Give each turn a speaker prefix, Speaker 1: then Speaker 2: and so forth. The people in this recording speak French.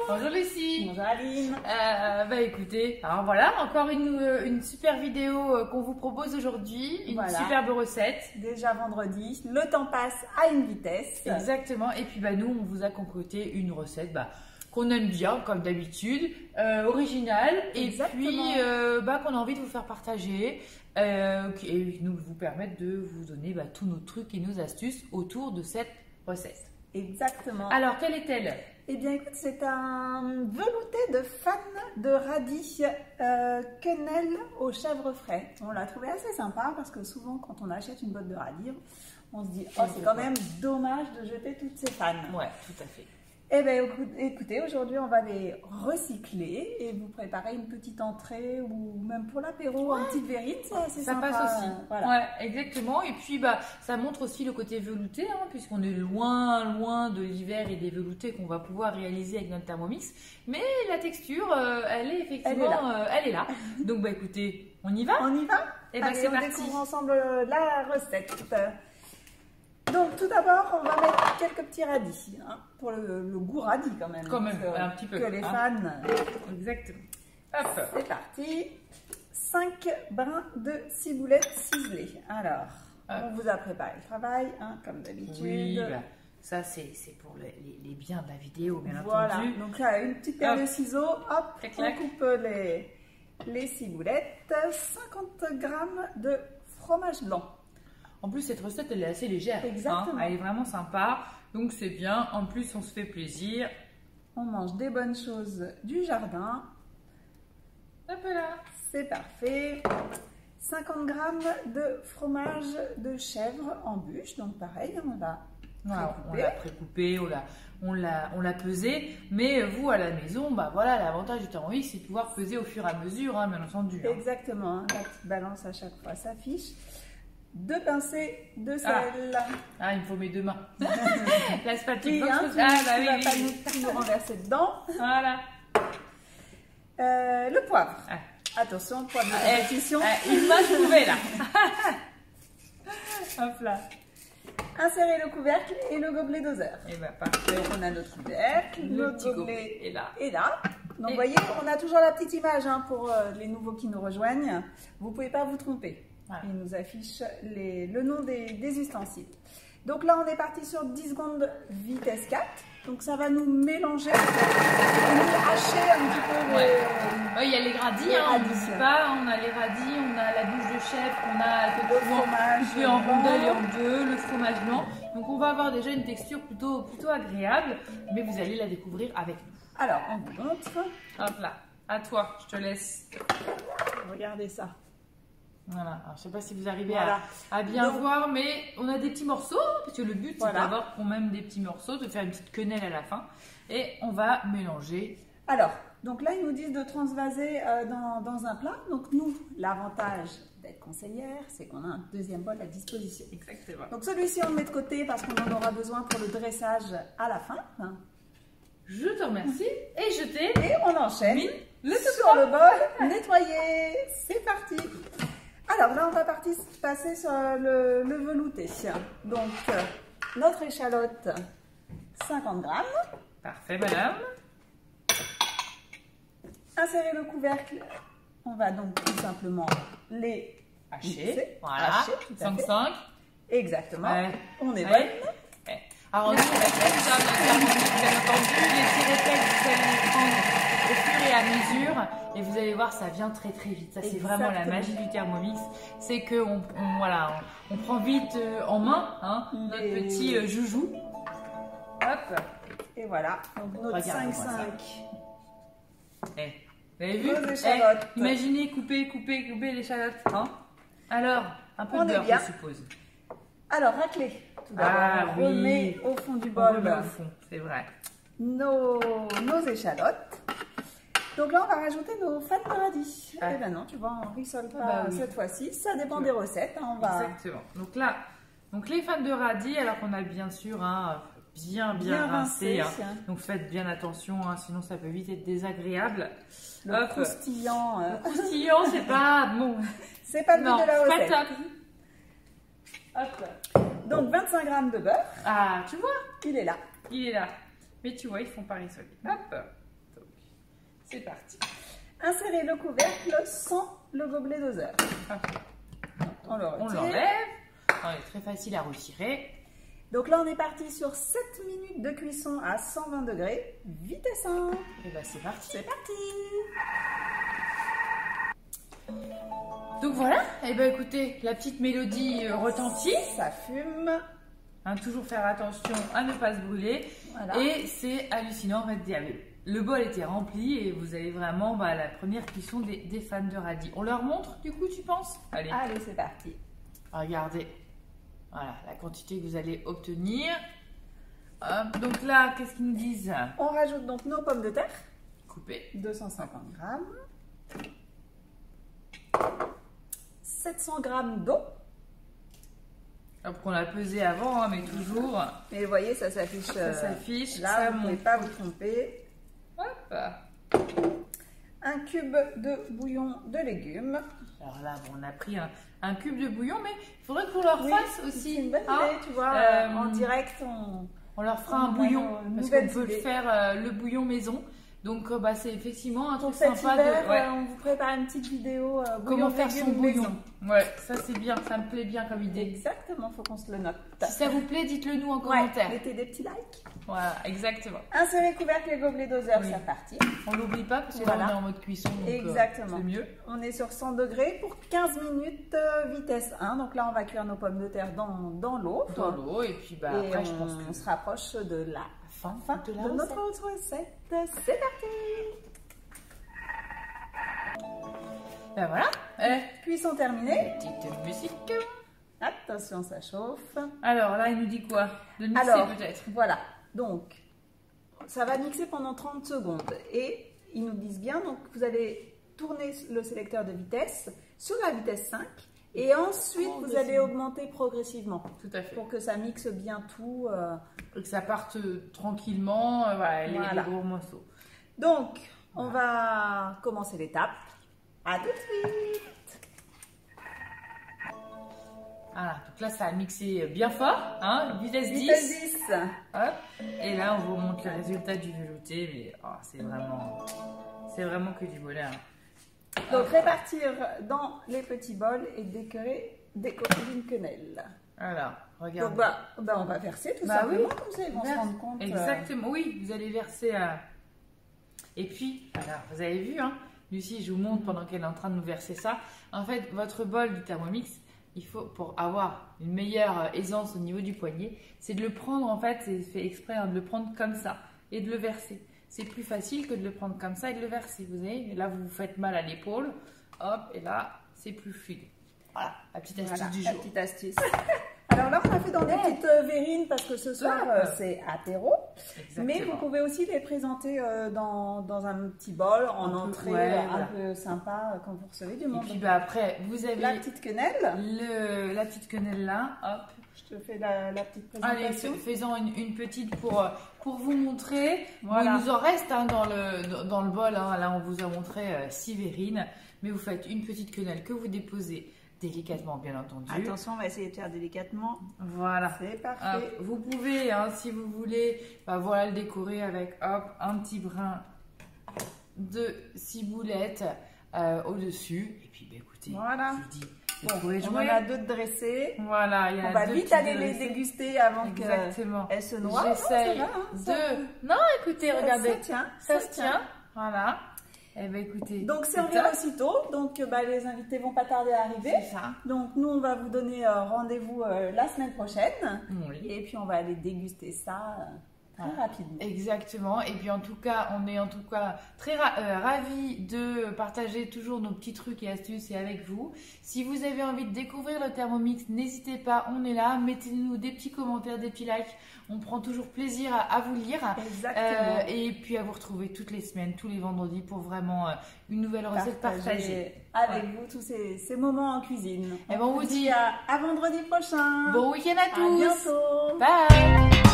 Speaker 1: Bonjour Lucie.
Speaker 2: Bonjour Aline.
Speaker 1: Bah écoutez, alors voilà, encore une super vidéo qu'on vous propose aujourd'hui, une superbe recette.
Speaker 2: Déjà vendredi, le temps passe à une vitesse.
Speaker 1: Exactement, et puis bah nous on vous a concocté une recette qu'on aime bien comme d'habitude, originale,
Speaker 2: Exactement.
Speaker 1: Et puis qu'on a envie de vous faire partager et nous vous permettre de vous donner tous nos trucs et nos astuces autour de cette recette.
Speaker 2: Exactement.
Speaker 1: Alors quelle est-elle?
Speaker 2: Eh bien écoute, c'est un velouté de fan de radis quenelle au chèvre frais. On l'a trouvé assez sympa parce que souvent quand on achète une botte de radis, on se dit « Oh, c'est quand même dommage de jeter toutes ces fans. »
Speaker 1: Ouais, tout à fait.
Speaker 2: Eh bien écoutez, aujourd'hui on va les recycler et vous préparer une petite entrée ou même pour l'apéro, un petit verrite, c'est
Speaker 1: ça
Speaker 2: sympa.
Speaker 1: passe aussi.
Speaker 2: Voilà.
Speaker 1: Ouais, exactement. Et puis ça montre aussi le côté velouté, puisqu'on est loin de l'hiver et des veloutés qu'on va pouvoir réaliser avec notre Thermomix. Mais la texture, elle est effectivement, elle est là. Donc écoutez, on y va?
Speaker 2: On y va?
Speaker 1: Et
Speaker 2: c'est parti. On découvre ensemble la recette. Donc tout d'abord, on va mettre quelques petits radis, pour le goût radis quand même.
Speaker 1: Quand même, un petit peu.
Speaker 2: Que les fans.
Speaker 1: Exactement. Hop.
Speaker 2: C'est parti. 5 brins de ciboulette ciselée. Alors, on vous a préparé le travail, comme d'habitude.
Speaker 1: Oui, ça c'est pour les biens de la vidéo, bien
Speaker 2: voilà.
Speaker 1: entendu.
Speaker 2: Donc là, une petite paire de ciseaux, hop, on coupe les ciboulettes. 50 g de fromage blanc.
Speaker 1: En plus, cette recette, elle est assez légère.
Speaker 2: Exactement.
Speaker 1: Elle est vraiment sympa. Donc, c'est bien. En plus, on se fait plaisir.
Speaker 2: On mange des bonnes choses du jardin.
Speaker 1: Hop là.
Speaker 2: C'est parfait. 50 g de fromage de chèvre en bûche. Donc, pareil, on l'a
Speaker 1: précoupé, on l'a pesé. Mais vous, à la maison, l'avantage du Thermomix, c'est de pouvoir peser au fur et à mesure, bien entendu.
Speaker 2: Exactement. La petite balance à chaque fois s'affiche. 2 pincées de sel.
Speaker 1: Il me faut mes 2 mains. La spatule.
Speaker 2: Tu vas pas nous renverser dedans.
Speaker 1: Voilà.
Speaker 2: Le poivre. Attention, poivre de répétition.
Speaker 1: Il m'a trouvé là. Hop là.
Speaker 2: Insérer le couvercle et le gobelet doseur.
Speaker 1: Et parfait.
Speaker 2: Donc on a notre couvercle,
Speaker 1: notre
Speaker 2: gobelet
Speaker 1: est là.
Speaker 2: Donc vous voyez, on a toujours la petite image pour les nouveaux qui nous rejoignent. Vous ne pouvez pas vous tromper. Voilà. Il nous affiche le nom des ustensiles. Donc là, on est parti sur 10 secondes vitesse 4. Donc ça va nous mélanger, nous hacher un petit peu
Speaker 1: il y a les radis, on n'oublie pas. On a les radis, on a la bouche de chèvre, on a
Speaker 2: le fromage
Speaker 1: coupé en rondelles et en deux, le fromage blanc. Donc on va avoir déjà une texture plutôt agréable, mais vous allez la découvrir avec nous.
Speaker 2: Alors, on vous montre.
Speaker 1: Hop là, à toi, je te laisse.
Speaker 2: Regardez ça.
Speaker 1: Voilà, alors, je ne sais pas si vous arrivez à bien voir, mais on a des petits morceaux, parce que le but c'est d'avoir quand même des petits morceaux, de faire une petite quenelle à la fin, et on va mélanger.
Speaker 2: Alors, donc là ils nous disent de transvaser dans un plat, donc nous, l'avantage d'être conseillère, c'est qu'on a un deuxième bol à disposition.
Speaker 1: Exactement.
Speaker 2: Donc celui-ci on le met de côté parce qu'on en aura besoin pour le dressage à la fin.
Speaker 1: Je te remercie, et
Speaker 2: on enchaîne
Speaker 1: sur
Speaker 2: le bol nettoyé. C'est parti. Alors là, on va passer sur le velouté. Donc, notre échalote, 50 g.
Speaker 1: Parfait, madame.
Speaker 2: Insérer le couvercle. On va donc tout simplement les
Speaker 1: hacher. Voilà, 5.
Speaker 2: Exactement. On est bonne.
Speaker 1: Alors, nous, on a bien entendu, les petits réflexes, vous allez les prendre au fur et à mesure, et vous allez voir, ça vient très vite. Ça, c'est vraiment la magie du Thermomix, c'est que on prend vite en main notre petit joujou. Hop.
Speaker 2: Et voilà. Donc notre 5-5.
Speaker 1: Vous avez vu? Imaginez couper l'échalote. Alors, un peu de beurre, je suppose.
Speaker 2: Alors, raclez. Tout d'abord, on remet au fond du bol.
Speaker 1: Au fond, c'est vrai.
Speaker 2: Nos échalotes. Donc là, on va rajouter nos fans de radis. Et ben non, tu vois, on rissole pas cette fois-ci. Ça dépend des recettes.
Speaker 1: Exactement. Donc là, les fans de radis, alors qu'on a bien sûr bien rincé. Donc faites bien attention, sinon ça peut vite être désagréable.
Speaker 2: Le croustillant.
Speaker 1: Le croustillant, c'est pas bon.
Speaker 2: C'est pas le but de la recette.
Speaker 1: Pas top.
Speaker 2: Hop. Donc 25 g de beurre.
Speaker 1: Tu vois?
Speaker 2: Il est là.
Speaker 1: Mais tu vois, ils font pas rissoler. Hop. C'est parti.
Speaker 2: Insérez le couvercle sans le gobelet doseur. On le retire.
Speaker 1: On l'enlève. C'est très facile à retirer.
Speaker 2: Donc là, on est parti sur 7 minutes de cuisson à 120 degrés, vitesse 1.
Speaker 1: Et bah c'est parti.
Speaker 2: C'est parti.
Speaker 1: Donc voilà, et ben écoutez, la petite mélodie retentit.
Speaker 2: Ça fume.
Speaker 1: Hein, toujours faire attention à ne pas se brûler.
Speaker 2: Voilà.
Speaker 1: Et c'est hallucinant, en fait, le bol était rempli et vous avez vraiment la première cuisson des fans de radis. On leur montre du coup, tu penses? Allez,
Speaker 2: c'est parti.
Speaker 1: regardez, voilà la quantité que vous allez obtenir. Hop, donc là, qu'est-ce qu'ils nous disent?
Speaker 2: On rajoute donc nos pommes de terre.
Speaker 1: Coupées.
Speaker 2: 250 grammes. 700 grammes d'eau.
Speaker 1: Donc on l'a pesé avant, hein, mais toujours.
Speaker 2: Et vous voyez, ça s'affiche.
Speaker 1: Ça s'affiche.
Speaker 2: Là,
Speaker 1: ça
Speaker 2: vous ne pouvez
Speaker 1: monte.
Speaker 2: pas vous tromper.
Speaker 1: Hop.
Speaker 2: Un cube de bouillon de légumes.
Speaker 1: Alors là, bon, on a pris un cube de bouillon, mais il faudrait qu'on leur fasse aussi.
Speaker 2: C'est une bonne
Speaker 1: hein.
Speaker 2: idée, tu vois. En direct,
Speaker 1: On leur fera un
Speaker 2: On a
Speaker 1: bouillon,
Speaker 2: une
Speaker 1: parce
Speaker 2: nouvelle
Speaker 1: qu'on peut
Speaker 2: idée.
Speaker 1: faire le bouillon maison. Donc c'est effectivement un
Speaker 2: pour
Speaker 1: truc
Speaker 2: cet
Speaker 1: sympa
Speaker 2: hiver,
Speaker 1: de... ouais.
Speaker 2: on vous prépare une petite vidéo.
Speaker 1: Comment faire son bouillon.
Speaker 2: maison.
Speaker 1: Ouais, ça c'est bien, ça me plaît bien comme idée.
Speaker 2: Exactement, faut qu'on se le note.
Speaker 1: Si ça vous plaît, dites-le nous en
Speaker 2: Ouais,
Speaker 1: commentaire.
Speaker 2: mettez des petits likes.
Speaker 1: Voilà, exactement.
Speaker 2: Insérez couvercle et gobelet doseur,
Speaker 1: Oui.
Speaker 2: c'est parti.
Speaker 1: On l'oublie pas parce que
Speaker 2: Voilà.
Speaker 1: là on est en mode cuisson. Donc,
Speaker 2: Exactement.
Speaker 1: c'est mieux.
Speaker 2: On est sur 100 degrés pour 15 minutes, vitesse 1. Donc là, on va cuire nos pommes de terre dans l'eau.
Speaker 1: Dans l'eau et puis
Speaker 2: Et
Speaker 1: après je pense
Speaker 2: on
Speaker 1: que
Speaker 2: se rapproche de la
Speaker 1: fin
Speaker 2: de notre recette. C'est parti.
Speaker 1: Ben voilà.
Speaker 2: Cuisson terminée.
Speaker 1: Petite musique.
Speaker 2: Attention, ça chauffe.
Speaker 1: Alors là, il nous dit quoi? De mixer
Speaker 2: Alors,
Speaker 1: peut-être.
Speaker 2: voilà. Donc, ça va mixer pendant 30 secondes. Et ils nous disent bien, donc vous allez tourner le sélecteur de vitesse sur la vitesse 5. Et ensuite, vous allez augmenter progressivement.
Speaker 1: Tout à fait.
Speaker 2: Pour que ça mixe bien tout.
Speaker 1: Pour que ça parte tranquillement, voilà, les gros morceaux.
Speaker 2: Donc, on va commencer l'étape. À tout de suite.
Speaker 1: Voilà, donc là ça a mixé bien fort, hein, vitesse 10.
Speaker 2: Vitesse 10.
Speaker 1: Hop. Et là on vous montre le résultat du velouté, mais c'est vraiment que du bonheur.
Speaker 2: Donc répartir dans les petits bols et décorer d'une quenelle.
Speaker 1: Alors, regardez.
Speaker 2: Donc on va verser tout simplement,
Speaker 1: oui.
Speaker 2: comme ça ils vont se rendre compte.
Speaker 1: Exactement, oui, vous allez verser à... Et puis, alors, vous avez vu, hein, Lucie, je vous montre pendant qu'elle est en train de nous verser ça. En fait, votre bol du Thermomix, il faut, pour avoir une meilleure aisance au niveau du poignet, c'est de le prendre, en fait, c'est fait exprès, hein, de le prendre comme ça et de le verser. C'est plus facile que de le prendre comme ça et de le verser, vous voyez. Et là, vous vous faites mal à l'épaule, hop, et là, c'est plus fluide. Voilà, la petite astuce du jour.
Speaker 2: La petite astuce. Alors là, on a fait dans des petites verrines parce que ce soir, c'est apéro.
Speaker 1: Exactement.
Speaker 2: Mais vous pouvez aussi les présenter dans un petit bol, en entrée, un peu sympa quand vous recevez du monde.
Speaker 1: Et puis après, vous avez
Speaker 2: la petite quenelle.
Speaker 1: La petite quenelle là, hop.
Speaker 2: Je te fais la petite présentation.
Speaker 1: Allez, faisons une petite pour vous montrer.
Speaker 2: Voilà.
Speaker 1: Bon, il nous en reste hein, dans le bol. Hein. Là, on vous a montré 6 verrines. Mais vous faites une petite quenelle que vous déposez délicatement, bien entendu.
Speaker 2: Attention, on va essayer de faire délicatement.
Speaker 1: Voilà.
Speaker 2: C'est parfait.
Speaker 1: Hop. Vous pouvez, hein, si vous voulez, voilà, le décorer avec un petit brin de ciboulette au-dessus. Et puis, écoutez,
Speaker 2: voilà.
Speaker 1: je vous dis, vous pouvez
Speaker 2: on
Speaker 1: jouer.
Speaker 2: en a deux dressés.
Speaker 1: Voilà, il y a
Speaker 2: on va
Speaker 1: deux
Speaker 2: vite aller les déguster avant qu'elles se noient.
Speaker 1: J'essaye Non, écoutez, regardez.
Speaker 2: Ça se tient.
Speaker 1: Voilà. Eh bien, écoutez.
Speaker 2: Donc, servir aussitôt. Donc, les invités vont pas tarder à arriver.
Speaker 1: C'est ça.
Speaker 2: Donc, nous, on va vous donner rendez-vous la semaine prochaine.
Speaker 1: Oui.
Speaker 2: Et puis, on va aller déguster ça très rapidement.
Speaker 1: Exactement. Et puis, en tout cas, on est très ravis de partager toujours nos petits trucs et astuces avec vous. Si vous avez envie de découvrir le Thermomix, n'hésitez pas, on est là. Mettez-nous des petits commentaires, des petits likes. On prend toujours plaisir à vous lire.
Speaker 2: Exactement.
Speaker 1: Et puis à vous retrouver toutes les semaines, tous les vendredis pour vraiment une nouvelle recette partagée.
Speaker 2: Avec vous tous ces moments en cuisine.
Speaker 1: Et bon, on vous dit
Speaker 2: à vendredi prochain.
Speaker 1: Bon week-end à tous.
Speaker 2: À bientôt.
Speaker 1: Bye.